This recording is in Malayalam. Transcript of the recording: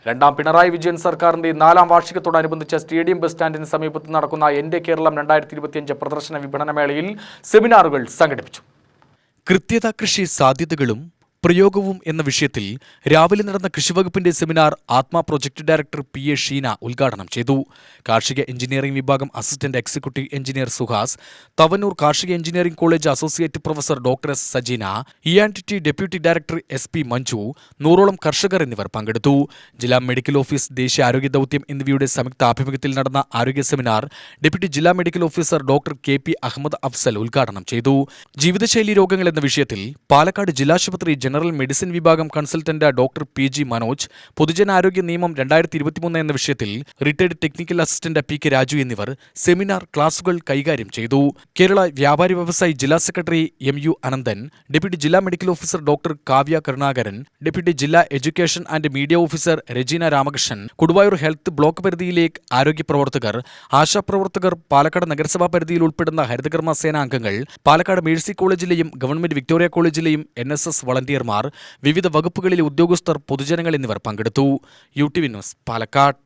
രണ്ടാം പിണറായി വിജയൻ സർക്കാരിന്റെ 4ാം വാർഷികത്തോടനുബന്ധിച്ച് സ്റ്റേഡിയം ബസ് സ്റ്റാൻഡിന് സമീപത്ത് നടക്കുന്ന എന്റെ കേരളം 2025 പ്രദർശന വിപണനമേളയിൽ സെമിനാറുകൾ സംഘടിപ്പിച്ചു. കൃത്യത കൃഷി സാധ്യതകളും പ്രയോഗവും എന്ന വിഷയത്തിൽ രാവിലെ നടന്ന കൃഷിവകുപ്പിന്റെ seminar ATMA project director PA Sheena ഉദ്ഘാടനം ചെയ്തു. കാർഷിക എഞ്ചിനീയറിംഗ് വിഭാഗം assistant executive engineer Suhas, Thavanur കാർഷിക engineering college associate professor doctor S Sajeena, ENTT deputy director SP Manju, 100ഓളം കർഷകർ എന്നിവർ പങ്കെടുത്തു. ജില്ലാ മെഡിക്കൽ ഓഫീസ്, ദേശീയ ആരോഗ്യ ദൗത്യം എന്നിവയുടെ സംയുക്ത ആഭിമുഖ്യത്തിൽ നടന്ന ആരോഗ്യ സെമിനാർ ഡെപ്യൂട്ടി ജില്ലാ medical officer doctor KP Ahammed Afsal ഉദ്ഘാടനം ചെയ്തു. ജീവിതശൈലി രോഗങ്ങൾ എന്ന വിഷയത്തിൽ പാലക്കാട് ജില്ലാശുപത്രി ജനറൽ മെഡിസിൻ വിഭാഗം കൺസൾട്ടന്റ് ഡോക്ടർ PG മനോജ്, പൊതുജനാരോഗ്യ നിയമം 2023 എന്ന വിഷയത്തിൽ retired technical assistant PK Raju എന്നിവർ സെമിനാർ ക്ലാസുകൾ കൈകാര്യം ചെയ്തു. കേരള വ്യാപാരി വ്യവസായി ജില്ലാ സെക്രട്ടറി MU അനന്തൻ, ഡെപ്യൂട്ടി ജില്ലാ medical officer doctor Kavya Karunakaran, deputy ജില്ലാ education and media officer Rajeena Ramakrishnan, Koduvayur health block പരിധിയിലെ ആരോഗ്യ പ്രവർത്തകർ, ആശാപ്രവർത്തകർ, പാലക്കാട് നഗരസഭാ പരിധിയിൽ ഉൾപ്പെടുന്ന ഹരിതകർമ്മ സേന അംഗങ്ങൾ, പാലക്കാട് മേഴ്സി കോളേജിലെയും ഗവൺമെന്റ് വിക്ടോറിയ കോളേജിലെയും NSS വളണ്ടിയർമാർ, വിവിധ വകുപ്പുകളിലെ ഉദ്യോഗസ്ഥർ, പൊതുജനങ്ങൾ എന്നിവർ പങ്കെടുത്തു. UTV news, Palakkad.